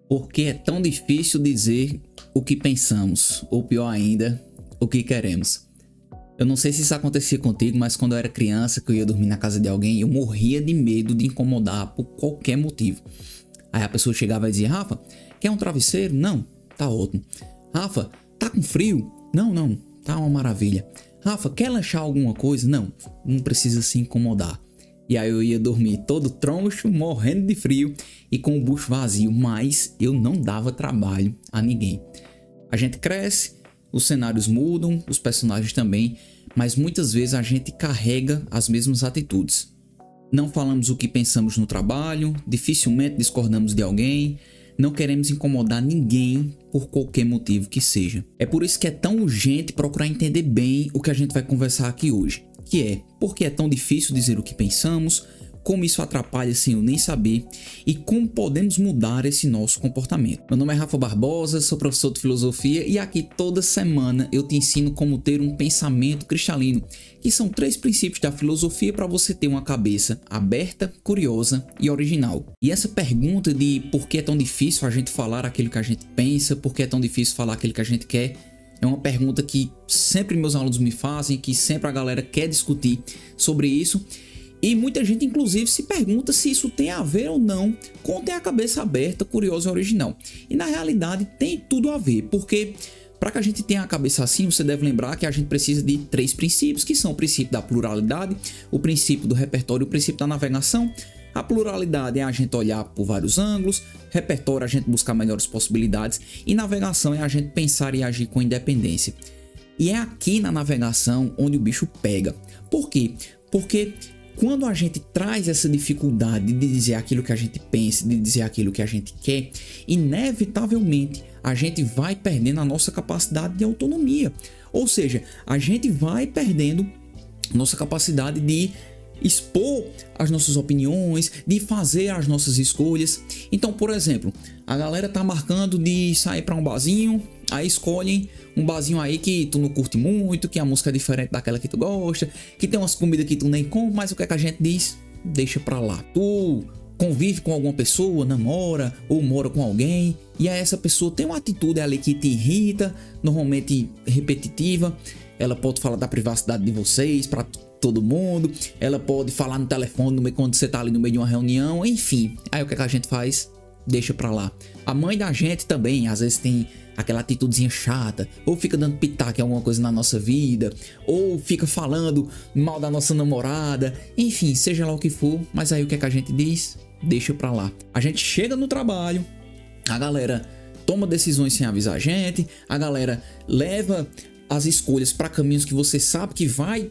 Por que é tão difícil dizer o que pensamos, ou pior ainda, o que queremos? Eu não sei se isso acontecia contigo, mas quando eu era criança, que eu ia dormir na casa de alguém, eu morria de medo de incomodar por qualquer motivo. Aí a pessoa chegava e dizia: Rafa, quer um travesseiro? Não, tá ótimo. Rafa, tá com frio? Não, não, tá uma maravilha. Rafa, quer lanchar alguma coisa? Não, não precisa se incomodar. E aí eu ia dormir todo troncho, morrendo de frio e com o bucho vazio, mas eu não dava trabalho a ninguém. A gente cresce, os cenários mudam, os personagens também, mas muitas vezes a gente carrega as mesmas atitudes. Não falamos o que pensamos no trabalho, dificilmente discordamos de alguém, não queremos incomodar ninguém por qualquer motivo que seja. É por isso que é tão urgente procurar entender bem o que a gente vai conversar aqui hoje, que é por que é tão difícil dizer o que pensamos, como isso atrapalha sem eu nem saber e como podemos mudar esse nosso comportamento. Meu nome é Rafa Barbosa, sou professor de filosofia e aqui toda semana eu te ensino como ter um pensamento cristalino, que são 3 princípios da filosofia para você ter uma cabeça aberta, curiosa e original. E essa pergunta de por que é tão difícil a gente falar aquilo que a gente pensa, por que é tão difícil falar aquilo que a gente quer, é uma pergunta que sempre meus alunos me fazem, que sempre a galera quer discutir sobre isso. E muita gente, inclusive, se pergunta se isso tem a ver ou não com ter a cabeça aberta, curiosa e original. E na realidade tem tudo a ver, porque para que a gente tenha a cabeça assim, você deve lembrar que a gente precisa de 3 princípios, que são o princípio da pluralidade, o princípio do repertório e o princípio da navegação. A pluralidade é a gente olhar por vários ângulos, repertório é a gente buscar melhores possibilidades e navegação é a gente pensar e agir com independência. E é aqui na navegação onde o bicho pega. Por quê? Porque quando a gente traz essa dificuldade de dizer aquilo que a gente pensa, de dizer aquilo que a gente quer, inevitavelmente a gente vai perdendo a nossa capacidade de autonomia. Ou seja, a gente vai perdendo nossa capacidade de expor as nossas opiniões, de fazer as nossas escolhas. Então, por exemplo, a galera tá marcando de sair para um barzinho, aí escolhem um barzinho aí que tu não curte muito, que a música é diferente daquela que tu gosta, que tem umas comidas que tu nem come, mas o que é que a gente diz? Deixa pra lá. Tu convive com alguma pessoa, namora ou mora com alguém, e aí essa pessoa tem uma atitude ali que te irrita, normalmente repetitiva. Ela pode falar da privacidade de vocês para todo mundo, ela pode falar no telefone quando você tá ali no meio de uma reunião, enfim. Aí o que é que a gente faz? Deixa pra lá. A mãe da gente também, às vezes tem aquela atitudezinha chata, ou fica dando pitaco em alguma coisa na nossa vida, ou fica falando mal da nossa namorada, enfim, seja lá o que for, mas aí o que é que a gente diz? Deixa pra lá. A gente chega no trabalho, a galera toma decisões sem avisar a galera leva as escolhas para caminhos que você sabe que vai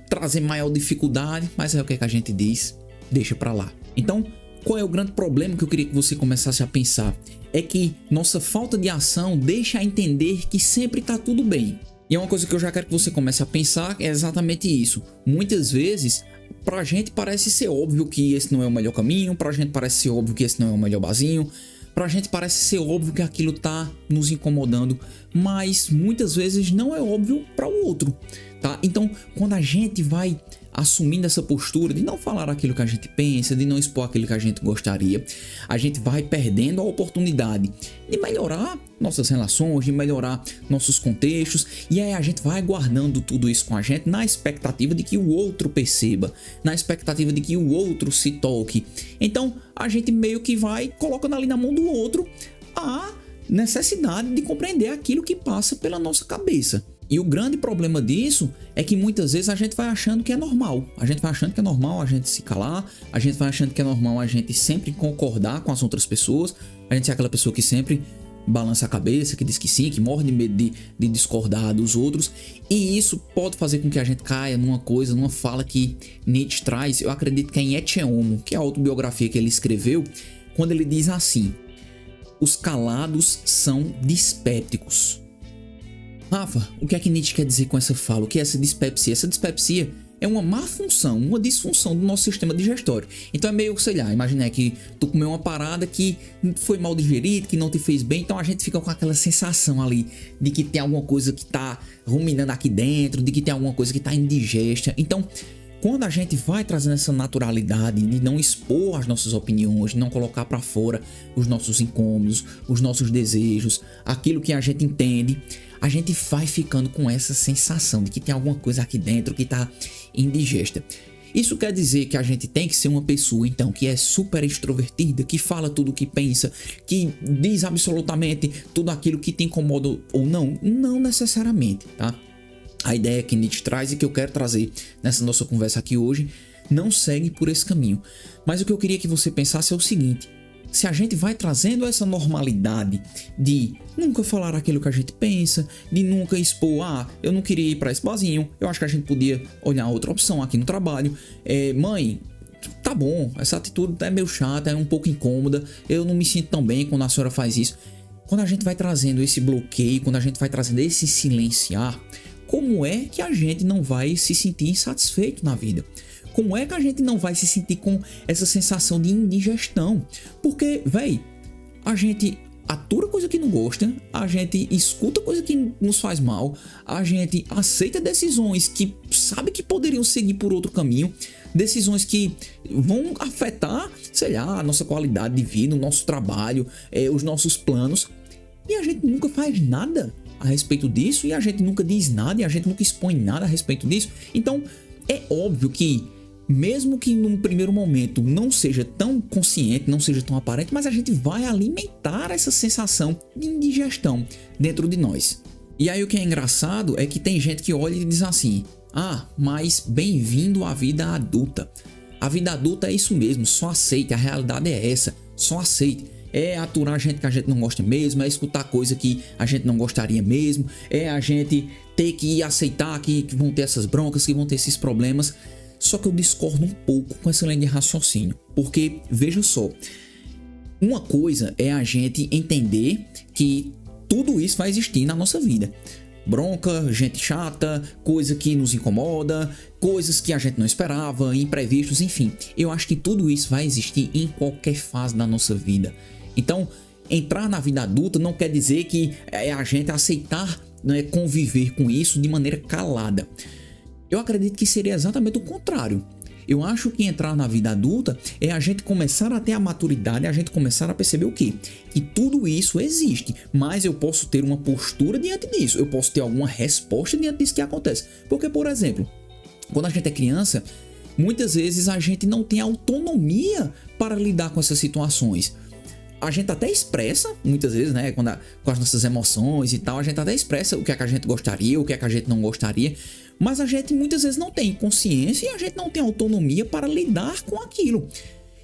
trazer maior dificuldade, mas aí o que é que a gente diz? Deixa pra lá. Então, qual é o grande problema que eu queria que você começasse a pensar? É que nossa falta de ação deixa a entender que sempre tá tudo bem. E é uma coisa que eu já quero que você comece a pensar, é exatamente isso. Muitas vezes, pra gente parece ser óbvio que esse não é o melhor caminho, pra gente parece ser óbvio que esse não é o melhor barzinho, pra gente parece ser óbvio que aquilo tá nos incomodando, mas muitas vezes não é óbvio para o outro, tá? Então, quando a gente vai assumindo essa postura de não falar aquilo que a gente pensa, de não expor aquilo que a gente gostaria, a gente vai perdendo a oportunidade de melhorar nossas relações, de melhorar nossos contextos, e aí a gente vai guardando tudo isso com a gente na expectativa de que o outro perceba, na expectativa de que o outro se toque. Então a gente meio que vai colocando ali na mão do outro a necessidade de compreender aquilo que passa pela nossa cabeça. E o grande problema disso é que muitas vezes a gente vai achando que é normal. A gente vai achando que é normal a gente se calar, a gente vai achando que é normal a gente sempre concordar com as outras pessoas, a gente é aquela pessoa que sempre balança a cabeça, que diz que sim, que morre de medo de discordar dos outros. E isso pode fazer com que a gente caia numa fala que Nietzsche traz, eu acredito que é em Ecce Homo, que é a autobiografia que ele escreveu, quando ele diz assim: os calados são dispépticos. Rafa, o que é que Nietzsche quer dizer com essa fala? O que é essa dispepsia? Essa dispepsia é uma má função, uma disfunção do nosso sistema digestório. Então é meio, sei lá, imagina que tu comeu uma parada que foi mal digerida, que não te fez bem, então a gente fica com aquela sensação ali de que tem alguma coisa que tá ruminando aqui dentro, de que tem alguma coisa que tá indigesta. Então, quando a gente vai trazendo essa naturalidade de não expor as nossas opiniões, de não colocar para fora os nossos incômodos, os nossos desejos, aquilo que a gente entende, a gente vai ficando com essa sensação de que tem alguma coisa aqui dentro que tá indigesta. Isso quer dizer que a gente tem que ser uma pessoa, então, que é super extrovertida, que fala tudo o que pensa, que diz absolutamente tudo aquilo que te incomoda ou não? Não necessariamente, tá? A ideia que Nietzsche traz e que eu quero trazer nessa nossa conversa aqui hoje não segue por esse caminho. Mas o que eu queria que você pensasse é o seguinte: se a gente vai trazendo essa normalidade de nunca falar aquilo que a gente pensa, de nunca expor, eu não queria ir para esse barzinho, eu acho que a gente podia olhar outra opção aqui no trabalho, mãe, tá bom, essa atitude é meio chata, é um pouco incômoda, eu não me sinto tão bem quando a senhora faz isso. Quando a gente vai trazendo esse bloqueio, quando a gente vai trazendo esse silenciar, como é que a gente não vai se sentir insatisfeito na vida? Como é que a gente não vai se sentir com essa sensação de indigestão? Porque, véi, a gente atura coisa que não gosta, a gente escuta coisa que nos faz mal, a gente aceita decisões que sabe que poderiam seguir por outro caminho, decisões que vão afetar, sei lá, a nossa qualidade de vida, o nosso trabalho, os nossos planos, e a gente nunca faz nada a respeito disso, e a gente nunca diz nada, e a gente nunca expõe nada a respeito disso. Então, é óbvio que mesmo que num primeiro momento não seja tão consciente, não seja tão aparente, mas a gente vai alimentar essa sensação de indigestão dentro de nós. E aí o que é engraçado é que tem gente que olha e diz assim: mas bem-vindo à vida adulta. A vida adulta é isso mesmo, só aceite, a realidade é essa, só aceite. É aturar gente que a gente não gosta mesmo, é escutar coisa que a gente não gostaria mesmo, é a gente ter que aceitar que vão ter essas broncas, que vão ter esses problemas. Só que eu discordo um pouco com essa linha de raciocínio, porque, veja só, uma coisa é a gente entender que tudo isso vai existir na nossa vida. Bronca, gente chata, coisa que nos incomoda, coisas que a gente não esperava, imprevistos, enfim. Eu acho que tudo isso vai existir em qualquer fase da nossa vida. Então, entrar na vida adulta não quer dizer que é a gente aceitar, né, conviver com isso de maneira calada. Eu acredito que seria exatamente o contrário. Eu acho que entrar na vida adulta é a gente começar a ter a maturidade, a gente começar a perceber o quê? Que tudo isso existe, mas eu posso ter uma postura diante disso, eu posso ter alguma resposta diante disso que acontece. Porque, por exemplo, quando a gente é criança, muitas vezes a gente não tem autonomia para lidar com essas situações. A gente até expressa, muitas vezes, né, com as nossas emoções e tal, a gente até expressa o que é que a gente gostaria, o que é que a gente não gostaria, mas a gente muitas vezes não tem consciência e a gente não tem autonomia para lidar com aquilo.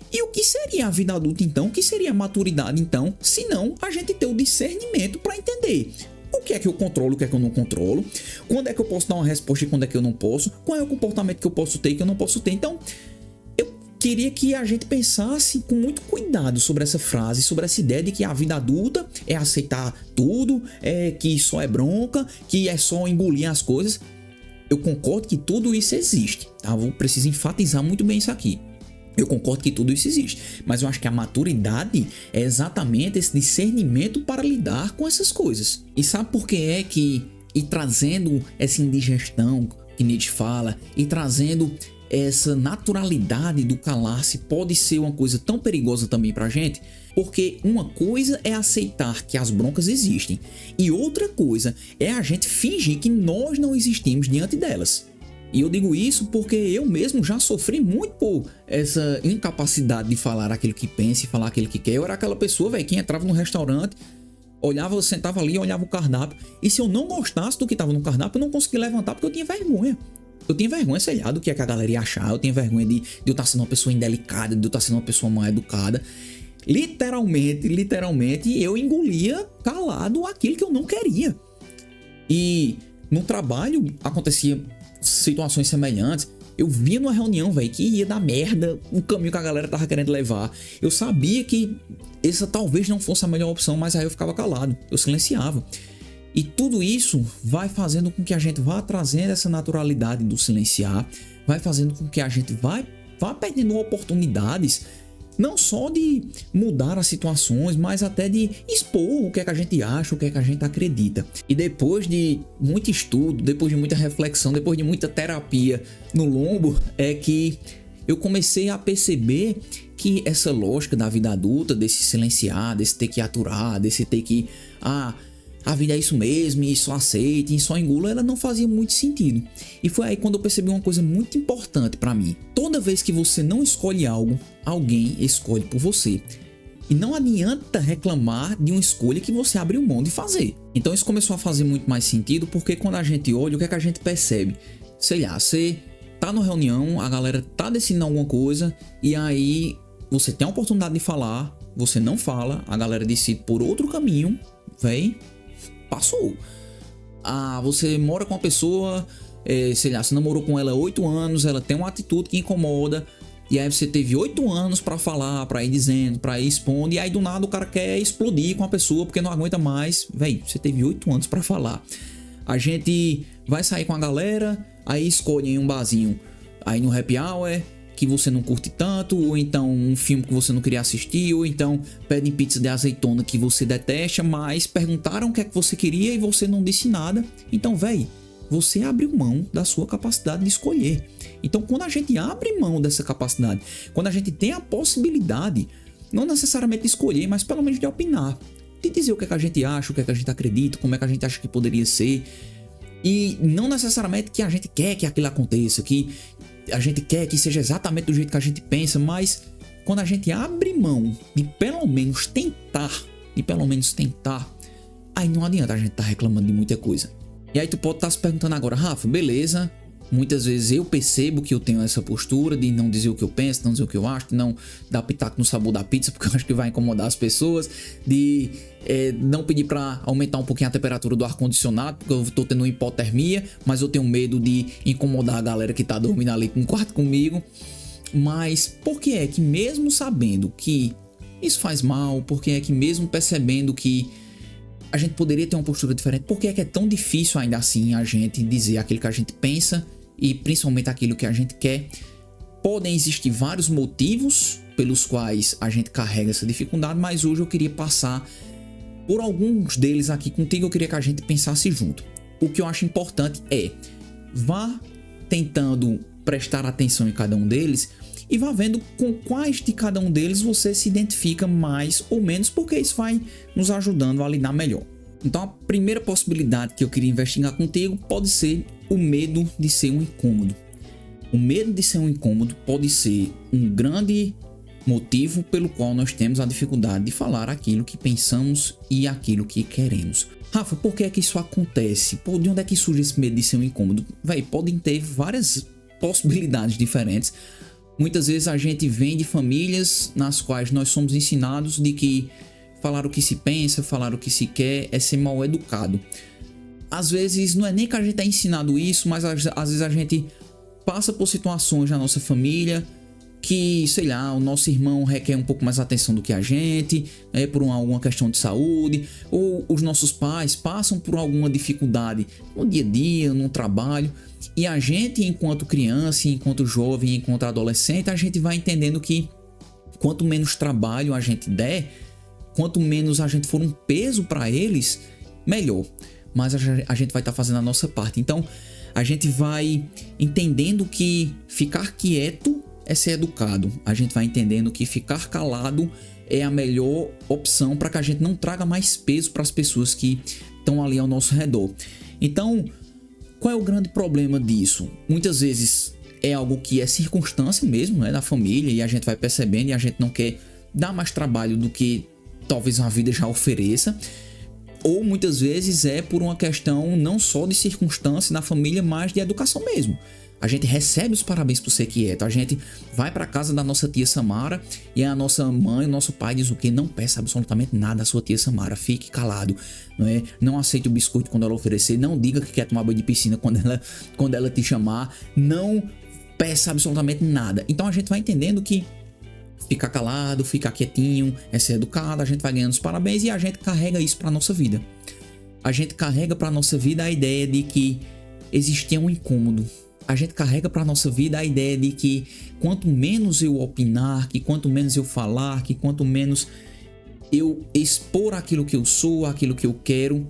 E o que seria a vida adulta então? O que seria a maturidade então? Se não a gente ter o discernimento para entender o que é que eu controlo, o que é que eu não controlo, quando é que eu posso dar uma resposta e quando é que eu não posso, qual é o comportamento que eu posso ter e que eu não posso ter. Então, queria que a gente pensasse com muito cuidado sobre essa frase, sobre essa ideia de que a vida adulta é aceitar tudo, que só é bronca, que é só engolir as coisas. Eu concordo que tudo isso existe, tá? Eu preciso enfatizar muito bem isso aqui. Eu concordo que tudo isso existe, mas eu acho que a maturidade é exatamente esse discernimento para lidar com essas coisas. E sabe por que é que, e trazendo essa indigestão que Nietzsche fala, e trazendo essa naturalidade do calar-se pode ser uma coisa tão perigosa também pra gente? Porque uma coisa é aceitar que as broncas existem e outra coisa é a gente fingir que nós não existimos diante delas. E eu digo isso porque eu mesmo já sofri muito por essa incapacidade de falar aquilo que pensa e falar aquilo que quer. Eu era aquela pessoa, velho, que entrava no restaurante, olhava, sentava ali, olhava o cardápio, e se eu não gostasse do que estava no cardápio, eu não conseguia levantar porque eu tinha vergonha. Eu tinha vergonha, sei lá, do que é que a galera ia achar. Eu tinha vergonha de eu estar sendo uma pessoa indelicada, de eu estar sendo uma pessoa mal educada. Literalmente, eu engolia calado aquilo que eu não queria. E no trabalho acontecia situações semelhantes. Eu via numa reunião, velho, que ia dar merda o caminho que a galera tava querendo levar. Eu sabia que essa talvez não fosse a melhor opção, mas aí eu ficava calado, eu silenciava. E tudo isso vai fazendo com que a gente vá trazendo essa naturalidade do silenciar, vai fazendo com que a gente vá perdendo oportunidades não só de mudar as situações, mas até de expor o que é que a gente acha, o que é que a gente acredita. E depois de muito estudo, depois de muita reflexão, depois de muita terapia no lombo, é que eu comecei a perceber que essa lógica da vida adulta, desse silenciar, desse ter que aturar, desse ter que... a vida é isso mesmo, e só aceite, e só engula, ela não fazia muito sentido. E foi aí quando eu percebi uma coisa muito importante pra mim. Toda vez que você não escolhe algo, alguém escolhe por você. E não adianta reclamar de uma escolha que você abriu mão de fazer. Então isso começou a fazer muito mais sentido, porque quando a gente olha, o que é que a gente percebe? Sei lá, você tá numa reunião, a galera tá decidindo alguma coisa, e aí você tem a oportunidade de falar, você não fala, a galera decide por outro caminho, véi, passou. Você mora com uma pessoa, sei lá, você namorou com ela há 8 anos, ela tem uma atitude que incomoda, e aí você teve 8 anos pra falar, pra ir dizendo, pra ir expondo, e aí do nada o cara quer explodir com a pessoa porque não aguenta mais. Véi, você teve 8 anos pra falar. A gente vai sair com a galera, aí escolhe em um barzinho, aí no happy hour, que você não curte tanto, ou então um filme que você não queria assistir, ou então pedem pizza de azeitona que você detesta, mas perguntaram o que é que você queria e você não disse nada. Então, véi, você abriu mão da sua capacidade de escolher. Então, quando a gente abre mão dessa capacidade, quando a gente tem a possibilidade, não necessariamente de escolher, mas pelo menos de opinar, de dizer o que é que a gente acha, o que é que a gente acredita, como é que a gente acha que poderia ser, e não necessariamente que a gente quer que aquilo aconteça, que a gente quer que seja exatamente do jeito que a gente pensa, mas quando a gente abre mão de pelo menos tentar, aí não adianta a gente estar reclamando de muita coisa. E aí tu pode estar se perguntando agora, Rafa, beleza, muitas vezes eu percebo que eu tenho essa postura de não dizer o que eu penso, não dizer o que eu acho, de não dar pitaco no sabor da pizza, porque eu acho que vai incomodar as pessoas, de não pedir para aumentar um pouquinho a temperatura do ar-condicionado, porque eu tô tendo hipotermia, mas eu tenho medo de incomodar a galera que tá dormindo ali no quarto comigo. Mas por que é que mesmo sabendo que isso faz mal, por que é que mesmo percebendo que a gente poderia ter uma postura diferente, por que é tão difícil ainda assim a gente dizer aquilo que a gente pensa e principalmente aquilo que a gente quer? Podem existir vários motivos pelos quais a gente carrega essa dificuldade, mas hoje eu queria passar por alguns deles aqui contigo. Eu queria que a gente pensasse junto. O que eu acho importante é, vá tentando prestar atenção em cada um deles e vá vendo com quais de cada um deles você se identifica mais ou menos, porque isso vai nos ajudando a lidar melhor. Então a primeira possibilidade que eu queria investigar contigo pode ser o medo de ser um incômodo. O medo de ser um incômodo pode ser um grande motivo pelo qual nós temos a dificuldade de falar aquilo que pensamos e aquilo que queremos. Rafa, por que é que isso acontece? De onde é que surge esse medo de ser um incômodo? Podem ter várias possibilidades diferentes. Muitas vezes a gente vem de famílias nas quais nós somos ensinados de que falar o que se pensa, falar o que se quer é ser mal educado. Às vezes não é nem que a gente é ensinado isso, mas às vezes a gente passa por situações na nossa família que, sei lá, o nosso irmão requer um pouco mais atenção do que a gente, por alguma questão de saúde, ou os nossos pais passam por alguma dificuldade no dia a dia, no trabalho, e a gente, enquanto criança, enquanto jovem, enquanto adolescente, a gente vai entendendo que quanto menos trabalho a gente der, quanto menos a gente for um peso para eles, melhor. Mas a gente vai estar fazendo a nossa parte. Então, a gente vai entendendo que ficar quieto é ser educado. A gente vai entendendo que ficar calado é a melhor opção para que a gente não traga mais peso para as pessoas que estão ali ao nosso redor. Então, qual é o grande problema disso? Muitas vezes é algo que é circunstância mesmo, da família, e a gente vai percebendo e a gente não quer dar mais trabalho do que talvez a vida já ofereça. Ou muitas vezes é por uma questão não só de circunstância na família, mas de educação mesmo. A gente recebe os parabéns por ser quieto, a gente vai para casa da nossa tia Samara e a nossa mãe, o nosso pai diz o que? Não peça absolutamente nada à sua tia Samara, fique calado, não aceite o biscoito quando ela oferecer, não diga que quer tomar banho de piscina quando ela te chamar, não peça absolutamente nada. Então a gente vai entendendo que ficar calado, ficar quietinho, é ser educado, a gente vai ganhando os parabéns e a gente carrega isso para nossa vida. A gente carrega para nossa vida a ideia de que existia um incômodo. a gente carrega para nossa vida a ideia de que quanto menos eu opinar, que quanto menos eu falar, que quanto menos eu expor aquilo que eu sou, aquilo que eu quero,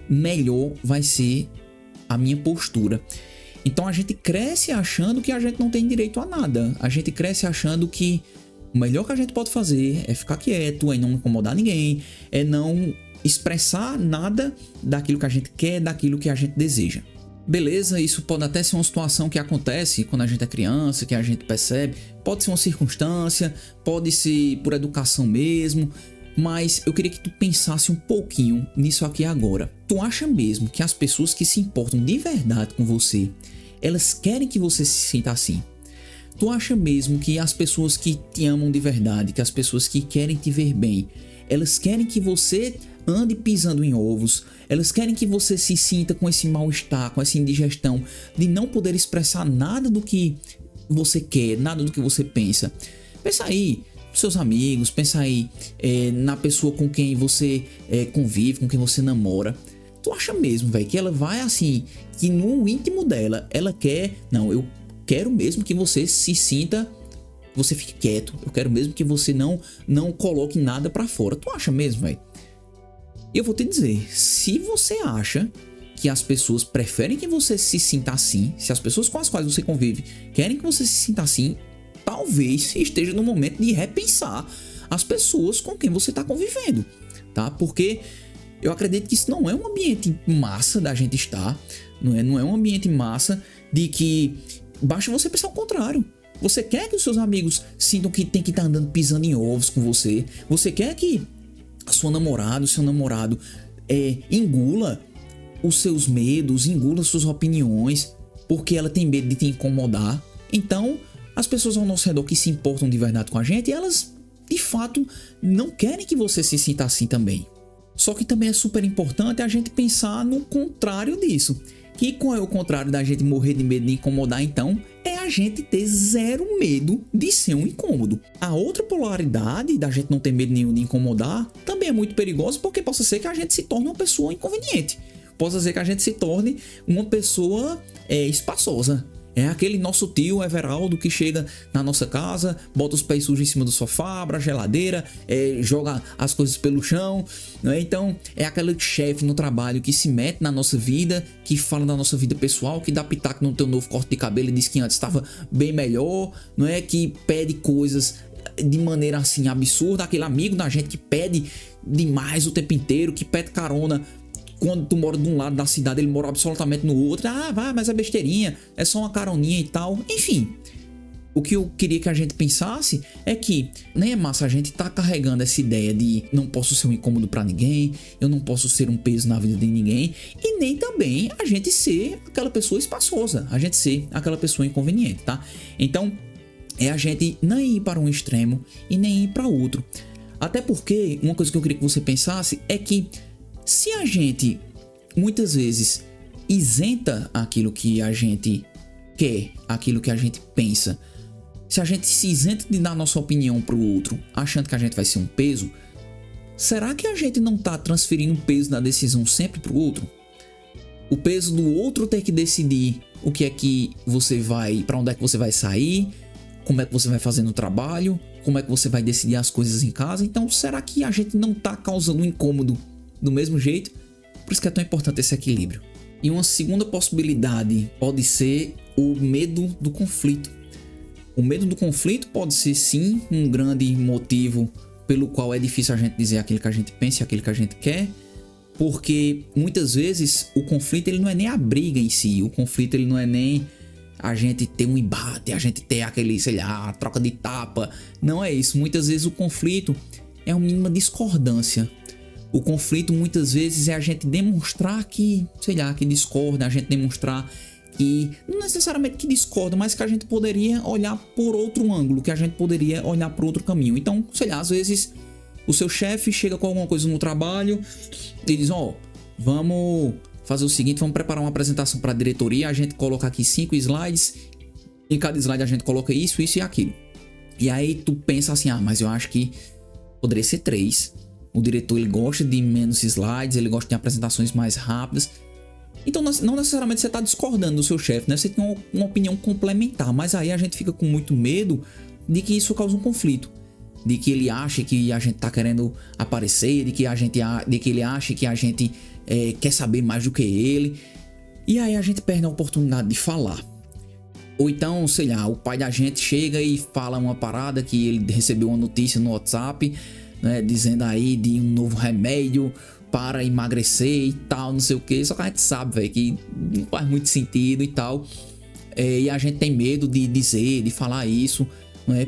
melhor vai ser a minha postura. Então a gente cresce achando que a gente não tem direito a nada. A gente cresce achando que o melhor que a gente pode fazer é ficar quieto, é não incomodar ninguém, é não expressar nada daquilo que a gente quer, daquilo que a gente deseja. Beleza, isso pode até ser uma situação que acontece quando a gente é criança, que a gente percebe, pode ser uma circunstância, pode ser por educação mesmo, mas eu queria que tu pensasse um pouquinho nisso aqui agora. Tu acha mesmo que as pessoas que se importam de verdade com você, elas querem que você se sinta assim? Tu acha mesmo que as pessoas que te amam de verdade, que as pessoas que querem te ver bem, elas querem que você ande pisando em ovos, elas querem que você se sinta com esse mal-estar, com essa indigestão de não poder expressar nada do que você quer, nada do que você pensa? Pensa aí nos seus amigos, pensa aí na pessoa com quem você convive, com quem você namora. Tu acha mesmo, velho, que ela vai assim, que no íntimo dela, ela quer, não, eu quero mesmo que você se sinta, você fique quieto, eu quero mesmo que você não coloque nada pra fora. Tu acha mesmo, velho? Eu vou te dizer, se você acha que as pessoas preferem que você se sinta assim, se as pessoas com as quais você convive querem que você se sinta assim, talvez esteja no momento de repensar as pessoas com quem você está convivendo, tá? Porque eu acredito que isso não é um ambiente massa da gente estar, não é um ambiente massa de que basta você pensar o contrário. Você quer que os seus amigos sintam que tem que estar andando pisando em ovos com você, você quer que a sua namorada, o seu namorado engula os seus medos, engula suas opiniões, porque ela tem medo de te incomodar. Então, as pessoas ao nosso redor que se importam de verdade com a gente, elas, de fato, não querem que você se sinta assim também. Só que também é super importante a gente pensar no contrário disso. Que qual é o contrário da gente morrer de medo de incomodar, então? É a gente ter zero medo de ser um incômodo. A outra polaridade da gente não ter medo nenhum de incomodar também é muito perigosa, porque possa ser que a gente se torne uma pessoa inconveniente. Possa ser que a gente se torne uma pessoa espaçosa. É aquele nosso tio Everaldo que chega na nossa casa, bota os pés sujos em cima do sofá, abre a geladeira, joga as coisas pelo chão, né? Então é aquele chefe no trabalho que se mete na nossa vida, que fala da nossa vida pessoal, que dá pitaco no teu novo corte de cabelo e diz que antes estava bem melhor, não é? Que pede coisas de maneira assim absurda, aquele amigo da gente que pede demais o tempo inteiro, que pede carona. Quando tu mora de um lado da cidade, ele mora absolutamente no outro. Ah, vai, mas é besteirinha, é só uma caroninha e tal. Enfim, o que eu queria que a gente pensasse é que nem é massa a gente tá carregando essa ideia de não posso ser um incômodo pra ninguém, eu não posso ser um peso na vida de ninguém, e nem também a gente ser aquela pessoa espaçosa, a gente ser aquela pessoa inconveniente, tá? Então, é a gente não ir para um extremo e nem ir para outro. Até porque, uma coisa que eu queria que você pensasse é que se a gente, muitas vezes, isenta aquilo que a gente quer, aquilo que a gente pensa, se a gente se isenta de dar nossa opinião pro outro, achando que a gente vai ser um peso, será que a gente não tá transferindo o peso da decisão sempre pro outro? O peso do outro ter que decidir o que é que você vai, pra onde é que você vai sair, como é que você vai fazer no trabalho, como é que você vai decidir as coisas em casa. Então, será que a gente não tá causando um incômodo do mesmo jeito? Por isso que é tão importante esse equilíbrio. E uma segunda possibilidade pode ser o medo do conflito. O medo do conflito pode ser sim um grande motivo pelo qual é difícil a gente dizer aquilo que a gente pensa e aquilo que a gente quer, porque muitas vezes o conflito ele não é nem a briga em si, o conflito ele não é nem a gente ter um embate, a gente ter aquele, sei lá, troca de tapa. Não é isso. Muitas vezes o conflito é uma mínima discordância. O conflito muitas vezes é a gente demonstrar que, sei lá, que discorda, a gente demonstrar que, não necessariamente que discorda, mas que a gente poderia olhar por outro ângulo, que a gente poderia olhar por outro caminho. Então, sei lá, às vezes o seu chefe chega com alguma coisa no trabalho e diz, vamos fazer o seguinte, vamos preparar uma apresentação para a diretoria, a gente coloca aqui 5 slides, em cada slide a gente coloca isso, isso e aquilo. E aí tu pensa assim, mas eu acho que poderia ser 3. O diretor ele gosta de menos slides, ele gosta de apresentações mais rápidas. Então não necessariamente você tá discordando do seu chefe, né? Você tem uma opinião complementar, mas aí a gente fica com muito medo de que isso cause um conflito. De que ele ache que a gente tá querendo aparecer, de que ele ache que a gente quer saber mais do que ele. E aí a gente perde a oportunidade de falar. Ou então, sei lá, o pai da gente chega e fala uma parada que ele recebeu uma notícia no WhatsApp, né, dizendo aí de um novo remédio para emagrecer e tal, não sei o que. Só que a gente sabe, velho, que não faz muito sentido e tal. E a gente tem medo de dizer, de falar isso, né,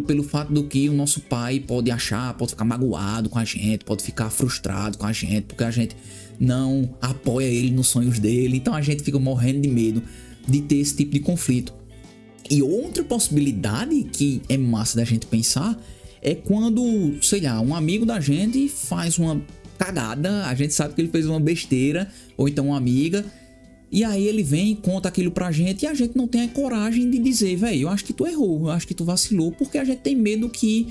pelo fato do que o nosso pai pode achar, pode ficar magoado com a gente, pode ficar frustrado com a gente, porque a gente não apoia ele nos sonhos dele. Então a gente fica morrendo de medo de ter esse tipo de conflito. E outra possibilidade que é massa da gente pensar é quando, sei lá, um amigo da gente faz uma cagada, a gente sabe que ele fez uma besteira, ou então uma amiga, e aí ele vem e conta aquilo pra gente e a gente não tem a coragem de dizer, velho, eu acho que tu errou, eu acho que tu vacilou, porque a gente tem medo que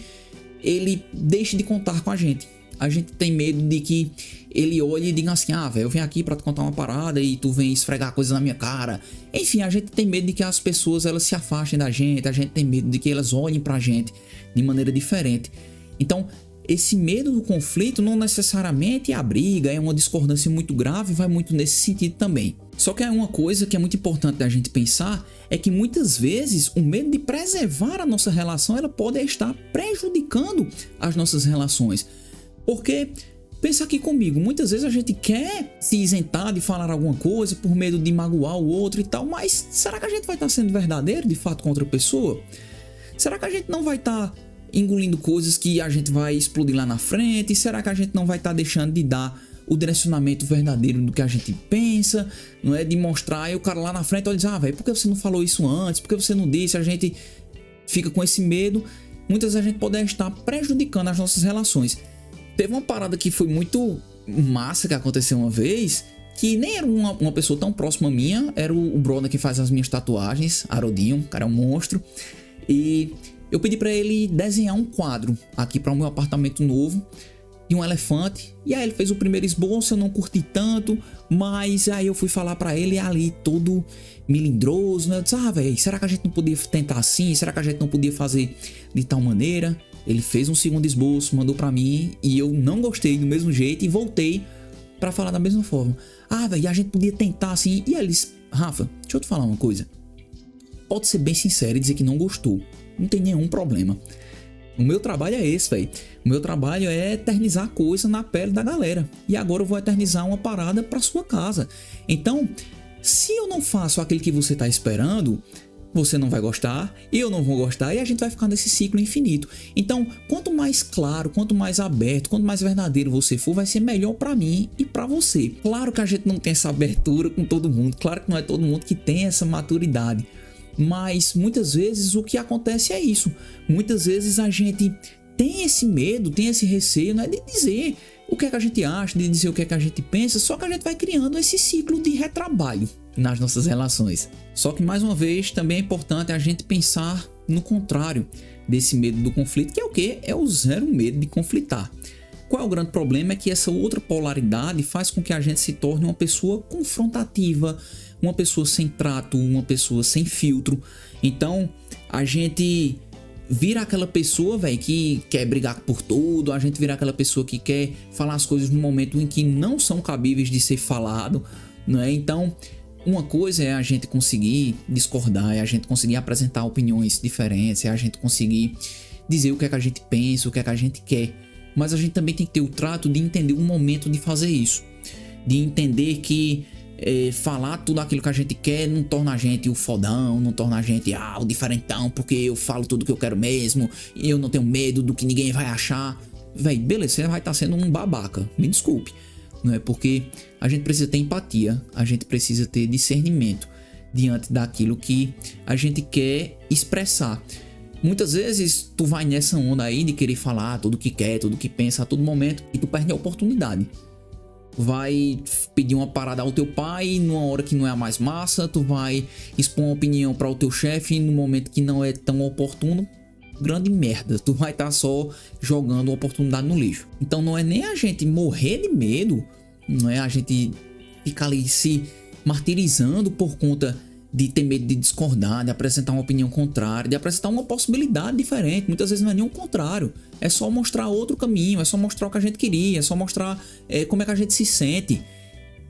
ele deixe de contar com a gente. A gente tem medo de que ele olhe e diga assim, velho, eu venho aqui pra te contar uma parada e tu vem esfregar coisas na minha cara. Enfim, a gente tem medo de que as pessoas elas se afastem da gente, a gente tem medo de que elas olhem pra gente de maneira diferente. Então, esse medo do conflito não necessariamente é a briga, é uma discordância muito grave, vai muito nesse sentido também. Só que é uma coisa que é muito importante da gente pensar, é que muitas vezes o medo de preservar a nossa relação, ela pode estar prejudicando as nossas relações. Porque, pensa aqui comigo, muitas vezes a gente quer se isentar de falar alguma coisa por medo de magoar o outro e tal, mas será que a gente vai estar sendo verdadeiro de fato com outra pessoa? Será que a gente não vai estar engolindo coisas que a gente vai explodir lá na frente? Será que a gente não vai estar deixando de dar o direcionamento verdadeiro do que a gente pensa? Não é de mostrar, e o cara lá na frente olha e diz, velho, por que você não falou isso antes? Por que você não disse? A gente fica com esse medo. Muitas vezes a gente pode estar prejudicando as nossas relações. Teve uma parada que foi muito massa que aconteceu uma vez, que nem era uma pessoa tão próxima minha, era o brother que faz as minhas tatuagens, Arodinho, o cara é um monstro, e eu pedi pra ele desenhar um quadro aqui para o meu apartamento novo, de um elefante, e aí ele fez o primeiro esboço, eu não curti tanto, mas aí eu fui falar pra ele ali todo melindroso, né? Eu disse, velho, será que a gente não podia tentar assim? Será que a gente não podia fazer de tal maneira? Ele fez um segundo esboço, mandou pra mim, e eu não gostei do mesmo jeito e voltei pra falar da mesma forma. Velho, a gente podia tentar assim. E eles, Rafa, deixa eu te falar uma coisa. Pode ser bem sincero e dizer que não gostou. Não tem nenhum problema. O meu trabalho é esse, velho. O meu trabalho é eternizar coisa na pele da galera. E agora eu vou eternizar uma parada pra sua casa. Então, se eu não faço aquilo que você tá esperando, você não vai gostar, eu não vou gostar, e a gente vai ficar nesse ciclo infinito. Então, quanto mais claro, quanto mais aberto, quanto mais verdadeiro você for, vai ser melhor pra mim e pra você. Claro que a gente não tem essa abertura com todo mundo, claro que não é todo mundo que tem essa maturidade, mas muitas vezes o que acontece é isso. Muitas vezes a gente tem esse medo, tem esse receio, né, de dizer o que é que a gente acha, de dizer o que é que a gente pensa, só que a gente vai criando esse ciclo de retrabalho nas nossas relações. Só que, mais uma vez, também é importante a gente pensar no contrário desse medo do conflito, que é o quê? É o zero medo de conflitar. Qual é o grande problema? É que essa outra polaridade faz com que a gente se torne uma pessoa confrontativa, uma pessoa sem trato, uma pessoa sem filtro. Então, a gente vira aquela pessoa, velho, que quer brigar por tudo, a gente vira aquela pessoa que quer falar as coisas no momento em que não são cabíveis de ser falado, não é? Então, uma coisa é a gente conseguir discordar, é a gente conseguir apresentar opiniões diferentes, é a gente conseguir dizer o que é que a gente pensa, o que é que a gente quer. Mas a gente também tem que ter o trato de entender o momento de fazer isso. De entender que falar tudo aquilo que a gente quer não torna a gente o fodão, não torna a gente o diferentão, porque eu falo tudo que eu quero mesmo, e eu não tenho medo do que ninguém vai achar. Véi, beleza, você vai estar sendo um babaca, me desculpe. Não é? Porque a gente precisa ter empatia, a gente precisa ter discernimento diante daquilo que a gente quer expressar. Muitas vezes tu vai nessa onda aí de querer falar tudo que quer, tudo que pensa a todo momento, e tu perde a oportunidade. Vai pedir uma parada ao teu pai numa hora que não é a mais massa, tu vai expor uma opinião para o teu chefe no momento que não é tão oportuno. Grande merda, tu vai estar só jogando a oportunidade no lixo. Então não é nem a gente morrer de medo, não é a gente ficar ali se martirizando por conta de ter medo de discordar, de apresentar uma opinião contrária, de apresentar uma possibilidade diferente. Muitas vezes não é nem o contrário, é só mostrar outro caminho, é só mostrar o que a gente queria, é só mostrar como é que a gente se sente.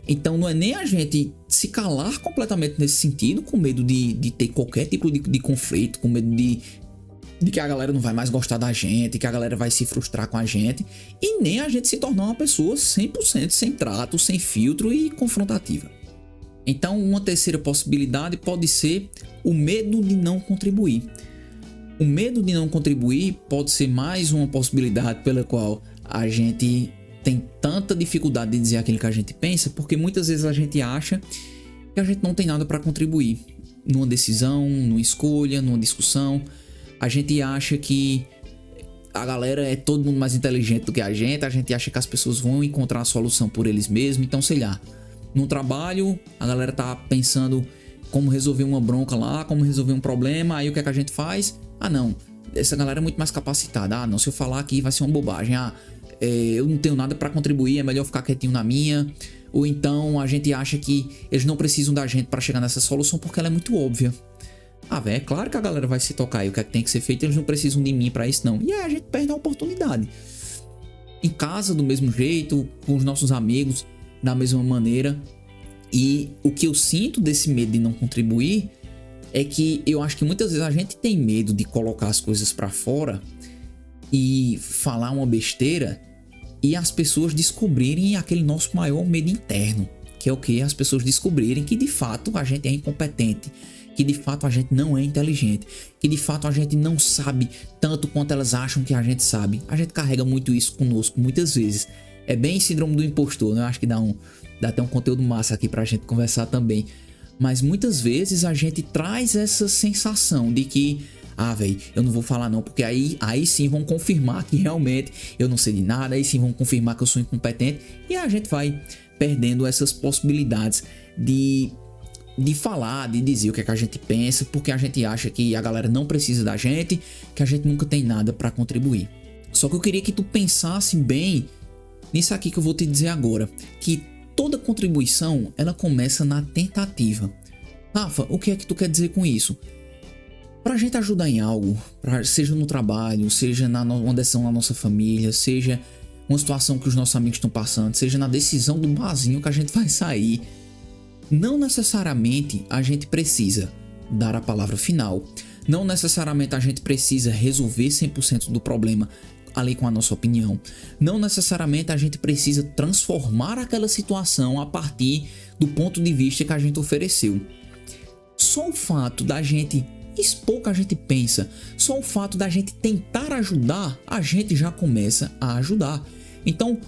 Então não é nem a gente se calar completamente nesse sentido, com medo de ter qualquer tipo de conflito, com medo de que a galera não vai mais gostar da gente, que a galera vai se frustrar com a gente, e nem a gente se tornar uma pessoa 100% sem trato, sem filtro e confrontativa. Então, uma terceira possibilidade pode ser o medo de não contribuir. O medo de não contribuir pode ser mais uma possibilidade pela qual a gente tem tanta dificuldade de dizer aquilo que a gente pensa, porque muitas vezes a gente acha que a gente não tem nada para contribuir numa decisão, numa escolha, numa discussão. A gente acha que a galera é todo mundo mais inteligente do que a gente acha que as pessoas vão encontrar a solução por eles mesmos. Então, sei lá, no trabalho, a galera tá pensando como resolver uma bronca lá, como resolver um problema, aí o que é que a gente faz? Ah, não, essa galera é muito mais capacitada. Ah, não, se eu falar aqui vai ser uma bobagem. Ah, eu não tenho nada para contribuir, é melhor ficar quietinho na minha. Ou então a gente acha que eles não precisam da gente para chegar nessa solução porque ela é muito óbvia. Ah, velho, é claro que a galera vai se tocar aí, o que é que tem que ser feito, eles não precisam de mim para isso não. E aí a gente perde a oportunidade. Em casa, do mesmo jeito, com os nossos amigos, da mesma maneira. E o que eu sinto desse medo de não contribuir é que eu acho que muitas vezes a gente tem medo de colocar as coisas para fora e falar uma besteira e as pessoas descobrirem aquele nosso maior medo interno, que é o que? As pessoas descobrirem que de fato a gente é incompetente, que de fato a gente não é inteligente, que de fato a gente não sabe tanto quanto elas acham que a gente sabe. A gente carrega muito isso conosco muitas vezes. É bem síndrome do impostor, né? Eu acho que dá até um conteúdo massa aqui pra gente conversar também. Mas muitas vezes a gente traz essa sensação de que, ah, velho, eu não vou falar não, porque aí sim vão confirmar que realmente eu não sei de nada, aí sim vão confirmar que eu sou incompetente, e a gente vai perdendo essas possibilidades de falar, de dizer o que é que a gente pensa, porque a gente acha que a galera não precisa da gente, que a gente nunca tem nada para contribuir. Só que eu queria que tu pensasse bem nisso aqui que eu vou te dizer agora, que toda contribuição ela começa na tentativa. Rafa, o que é que tu quer dizer com isso? Pra gente ajudar em algo, seja no trabalho, seja uma decisão na nossa família, seja uma situação que os nossos amigos estão passando, seja na decisão do barzinho que a gente vai sair, não necessariamente a gente precisa dar a palavra final, não necessariamente a gente precisa resolver 100% do problema ali com a nossa opinião, não necessariamente a gente precisa transformar aquela situação a partir do ponto de vista que a gente ofereceu. Só o fato da gente expor o que a gente pensa, só o fato da gente tentar ajudar, a gente já começa a ajudar. Então,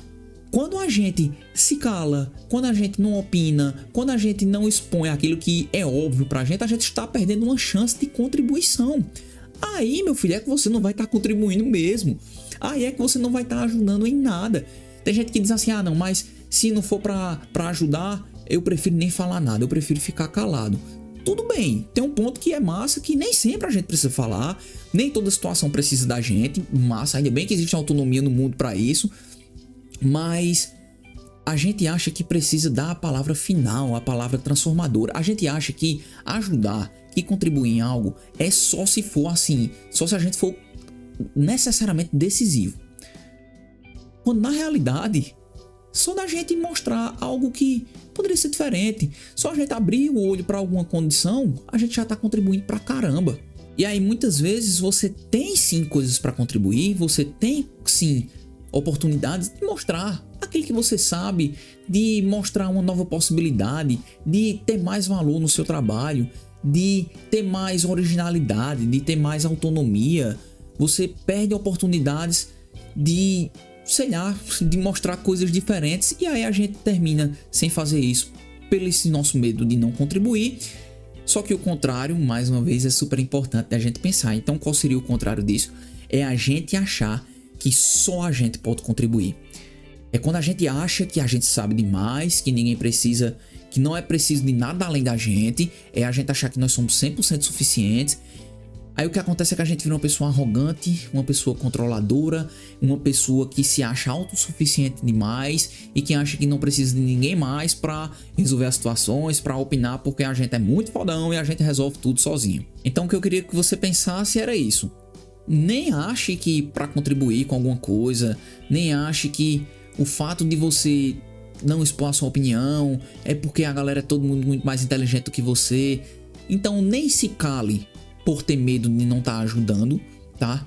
quando a gente se cala, quando a gente não opina, quando a gente não expõe aquilo que é óbvio pra gente, a gente está perdendo uma chance de contribuição. Aí, meu filho, é que você não vai estar contribuindo mesmo. Aí é que você não vai estar ajudando em nada. Tem gente que diz assim, ah não, mas se não for pra ajudar, eu prefiro nem falar nada, eu prefiro ficar calado. Tudo bem, tem um ponto que é massa, que nem sempre a gente precisa falar, nem toda situação precisa da gente, massa, ainda bem que existe autonomia no mundo pra isso, mas a gente acha que precisa dar a palavra final, a palavra transformadora. A gente acha que ajudar, que contribuir em algo é só se for assim, só se a gente for necessariamente decisivo. Quando na realidade, só da gente mostrar algo que poderia ser diferente, só a gente abrir o olho para alguma condição, a gente já está contribuindo pra caramba. E aí muitas vezes você tem sim coisas para contribuir, você tem sim oportunidades de mostrar aquilo que você sabe, de mostrar uma nova possibilidade, de ter mais valor no seu trabalho, de ter mais originalidade, de ter mais autonomia. Você perde oportunidades de, sei lá, de mostrar coisas diferentes, e aí a gente termina sem fazer isso pelo esse nosso medo de não contribuir. Só que o contrário, mais uma vez, é super importante da gente pensar. Então, qual seria o contrário disso? É a gente achar que só a gente pode contribuir. É quando a gente acha que a gente sabe demais, que ninguém precisa, que não é preciso de nada além da gente, é a gente achar que nós somos 100% suficientes. Aí o que acontece é que a gente vira uma pessoa arrogante, uma pessoa controladora, uma pessoa que se acha autossuficiente demais e que acha que não precisa de ninguém mais pra resolver as situações, pra opinar, porque a gente é muito fodão e a gente resolve tudo sozinho. Então o que eu queria que você pensasse era isso. Nem ache que pra contribuir com alguma coisa, nem ache que o fato de você não expor a sua opinião é porque a galera é todo mundo muito mais inteligente do que você. Então nem se cale por ter medo de não estar ajudando, tá?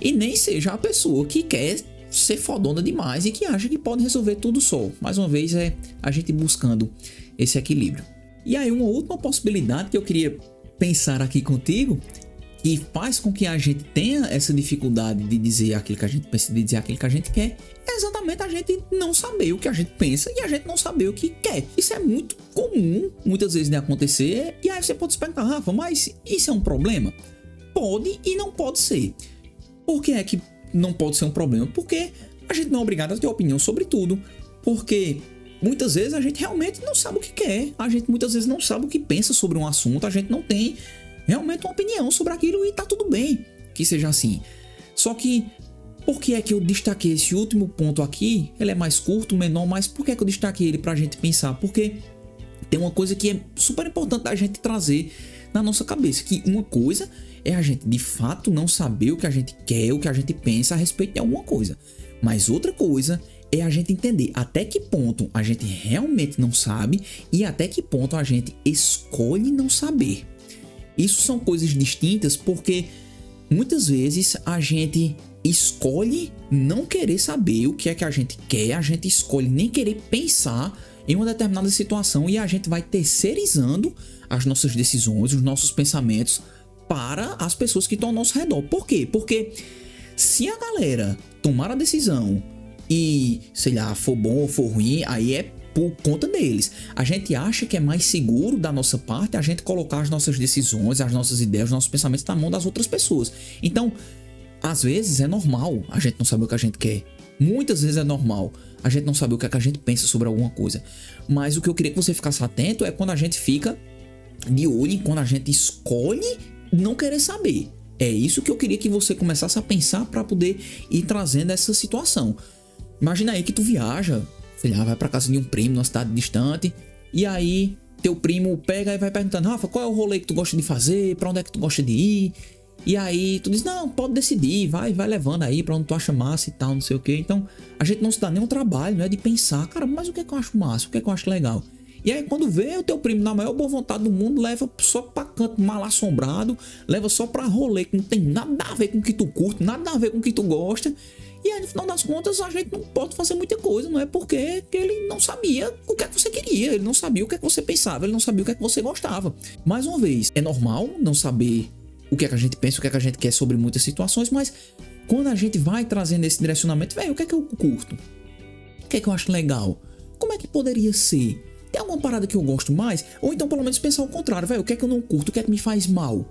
E nem seja a pessoa que quer ser fodona demais e que acha que pode resolver tudo só. Mais uma vez é a gente buscando esse equilíbrio. E aí uma última possibilidade que eu queria pensar aqui contigo, que faz com que a gente tenha essa dificuldade de dizer aquilo que a gente pensa, de dizer aquilo que a gente quer, é exatamente a gente não saber o que a gente pensa e a gente não saber o que quer. Isso é muito comum, muitas vezes, de acontecer. E aí você pode se perguntar, Rafa, mas isso é um problema? Pode e não pode ser. Por que é que não pode ser um problema? Porque a gente não é obrigado a ter opinião sobre tudo. Porque muitas vezes a gente realmente não sabe o que quer. A gente muitas vezes não sabe o que pensa sobre um assunto. A gente não tem realmente uma opinião sobre aquilo e tá tudo bem que seja assim. Só que, por que é que eu destaquei esse último ponto aqui? Ele é mais curto, menor, mas por que é que eu destaquei ele pra gente pensar? Porque tem uma coisa que é super importante da gente trazer na nossa cabeça, que uma coisa é a gente de fato não saber o que a gente quer, o que a gente pensa a respeito de alguma coisa. Mas outra coisa é a gente entender até que ponto a gente realmente não sabe e até que ponto a gente escolhe não saber. Isso são coisas distintas porque muitas vezes a gente escolhe não querer saber o que é que a gente quer, a gente escolhe nem querer pensar em uma determinada situação e a gente vai terceirizando as nossas decisões, os nossos pensamentos para as pessoas que estão ao nosso redor. Por quê? Porque se a galera tomar a decisão e, sei lá, for bom ou for ruim, aí é por conta deles. A gente acha que é mais seguro da nossa parte a gente colocar as nossas decisões, as nossas ideias, os nossos pensamentos na mão das outras pessoas. Então, às vezes é normal a gente não saber o que a gente quer. Muitas vezes é normal a gente não saber o que é que a gente pensa sobre alguma coisa. Mas o que eu queria que você ficasse atento é quando a gente fica de olho, quando a gente escolhe não querer saber. É isso que eu queria que você começasse a pensar para poder ir trazendo essa situação. Imagina aí que tu viaja, sei lá, vai pra casa de um primo numa cidade distante, e aí teu primo pega e vai perguntando, Rafa, qual é o rolê que tu gosta de fazer, pra onde é que tu gosta de ir? E aí tu diz, não, pode decidir, vai levando aí pra onde tu acha massa e tal, não sei o que. Então a gente não se dá nenhum trabalho, né, de pensar, cara, mas o que é que eu acho massa, o que é que eu acho legal? E aí quando vê o teu primo na maior boa vontade do mundo, leva só pra canto mal assombrado, leva só pra rolê que não tem nada a ver com o que tu curte, nada a ver com o que tu gosta. E aí, no final das contas, a gente não pode fazer muita coisa, não é porque ele não sabia o que é que você queria, ele não sabia o que é que você pensava, ele não sabia o que é que você gostava. Mais uma vez, é normal não saber o que é que a gente pensa, o que é que a gente quer sobre muitas situações, mas quando a gente vai trazendo esse direcionamento, velho, o que é que eu curto? O que é que eu acho legal? Como é que poderia ser? Tem alguma parada que eu gosto mais? Ou então, pelo menos, pensar o contrário, velho, o que é que eu não curto? O que é que me faz mal?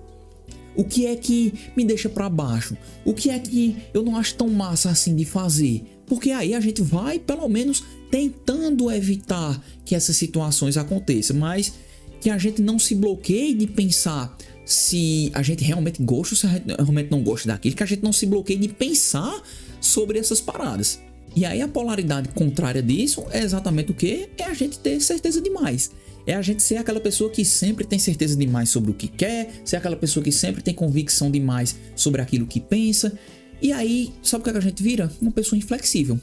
O que é que me deixa pra baixo? O que é que eu não acho tão massa assim de fazer? Porque aí a gente vai, pelo menos, tentando evitar que essas situações aconteçam, mas que a gente não se bloqueie de pensar se a gente realmente gosta ou se a gente realmente não gosta daquilo, que a gente não se bloqueie de pensar sobre essas paradas. E aí a polaridade contrária disso é exatamente o que? É a gente ter certeza demais. É a gente ser aquela pessoa que sempre tem certeza demais sobre o que quer, ser aquela pessoa que sempre tem convicção demais sobre aquilo que pensa. E aí, sabe o que a gente vira? Uma pessoa inflexível.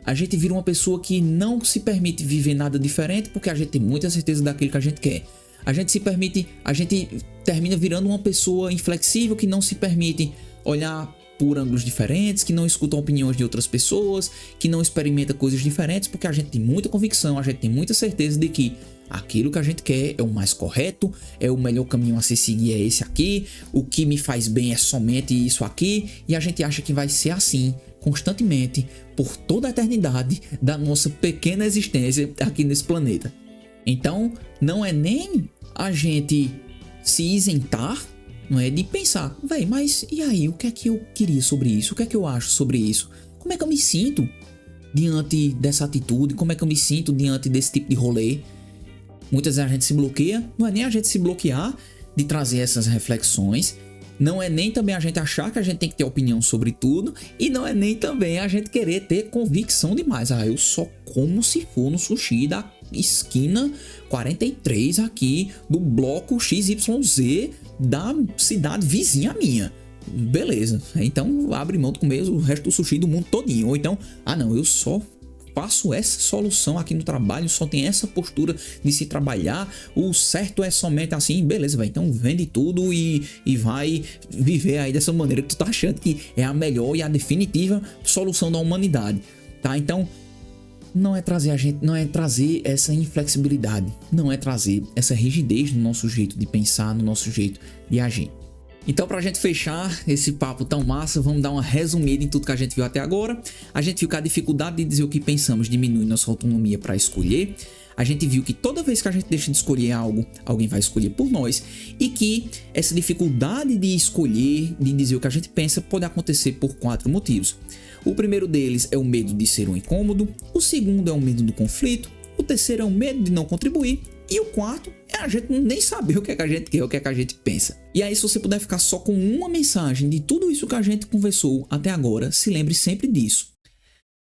A gente vira uma pessoa que não se permite viver nada diferente porque a gente tem muita certeza daquilo que a gente quer. A gente termina virando uma pessoa inflexível que não se permite olhar por ângulos diferentes, que não escuta opiniões de outras pessoas, que não experimenta coisas diferentes porque a gente tem muita convicção, a gente tem muita certeza de que aquilo que a gente quer é o mais correto, é o melhor caminho a se seguir, é esse aqui, o que me faz bem é somente isso aqui, e a gente acha que vai ser assim constantemente por toda a eternidade da nossa pequena existência aqui nesse planeta. Então, não é nem a gente se isentar, não é, de pensar, véi, mas e aí, o que é que eu queria sobre isso? O que é que eu acho sobre isso? Como é que eu me sinto diante dessa atitude? Como é que eu me sinto diante desse tipo de rolê? Muitas vezes a gente se bloqueia, não é nem a gente se bloquear de trazer essas reflexões, Não é nem também a gente achar que a gente tem que ter opinião sobre tudo, e não é nem também a gente querer ter convicção demais. Eu só como se for no sushi da esquina 43 aqui do bloco XYZ da cidade vizinha minha. Beleza, então abre mão de comer o resto do sushi do mundo todinho. Ou então, não, eu só faço essa solução aqui no trabalho, só tem essa postura de se trabalhar, o certo é somente assim, beleza, velho, então vende tudo e vai viver aí dessa maneira que tu tá achando que é a melhor e a definitiva solução da humanidade, tá? Então, não é trazer essa inflexibilidade, não é trazer essa rigidez no nosso jeito de pensar, no nosso jeito de agir. Então, pra gente fechar esse papo tão massa, vamos dar uma resumida em tudo que a gente viu até agora. A gente viu que a dificuldade de dizer o que pensamos diminui nossa autonomia para escolher. A gente viu que toda vez que a gente deixa de escolher algo, alguém vai escolher por nós. E que essa dificuldade de escolher, de dizer o que a gente pensa, pode acontecer por 4 motivos. O primeiro deles é o medo de ser um incômodo. O segundo é o medo do conflito. O terceiro é o medo de não contribuir. E o quarto é a gente nem saber o que é que a gente quer, o que é que a gente pensa. E aí, se você puder ficar só com uma mensagem de tudo isso que a gente conversou até agora, se lembre sempre disso.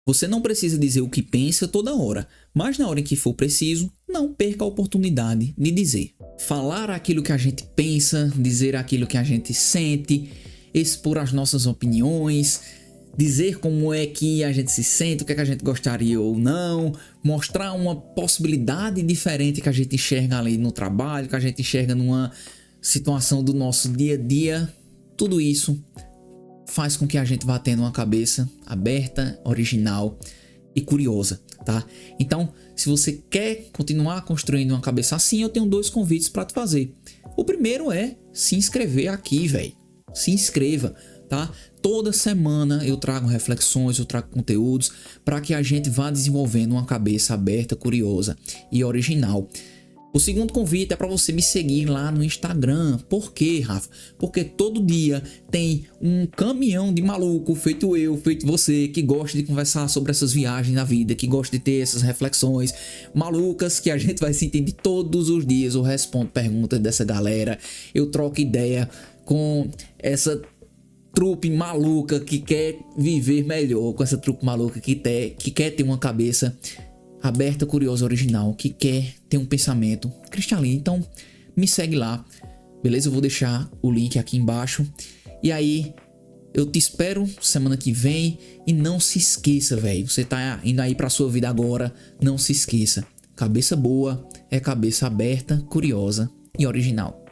Você não precisa dizer o que pensa toda hora, mas na hora em que for preciso, não perca a oportunidade de dizer. Falar aquilo que a gente pensa, dizer aquilo que a gente sente, expor as nossas opiniões, dizer como é que a gente se sente, o que é que a gente gostaria ou não, mostrar uma possibilidade diferente que a gente enxerga ali no trabalho, que a gente enxerga numa situação do nosso dia a dia. Tudo isso faz com que a gente vá tendo uma cabeça aberta, original e curiosa, tá? Então, se você quer continuar construindo uma cabeça assim, eu tenho 2 convites para te fazer. O primeiro é se inscrever aqui, velho. Se inscreva, tá? Toda semana eu trago reflexões, eu trago conteúdos para que a gente vá desenvolvendo uma cabeça aberta, curiosa e original. O segundo convite é para você me seguir lá no Instagram. Por quê, Rafa? Porque todo dia tem um caminhão de maluco, feito eu, feito você, que gosta de conversar sobre essas viagens na vida, que gosta de ter essas reflexões malucas que a gente vai sentir todos os dias. Eu respondo perguntas dessa galera, eu troco ideia com essa trupe maluca que quer viver melhor, com essa trupe maluca que quer ter uma cabeça aberta, curiosa, original, que quer ter um pensamento cristalino. Então me segue lá, beleza? Eu vou deixar o link aqui embaixo. E aí eu te espero semana que vem. E não se esqueça, velho, você tá indo aí pra sua vida agora, não se esqueça, cabeça boa é cabeça aberta, curiosa e original.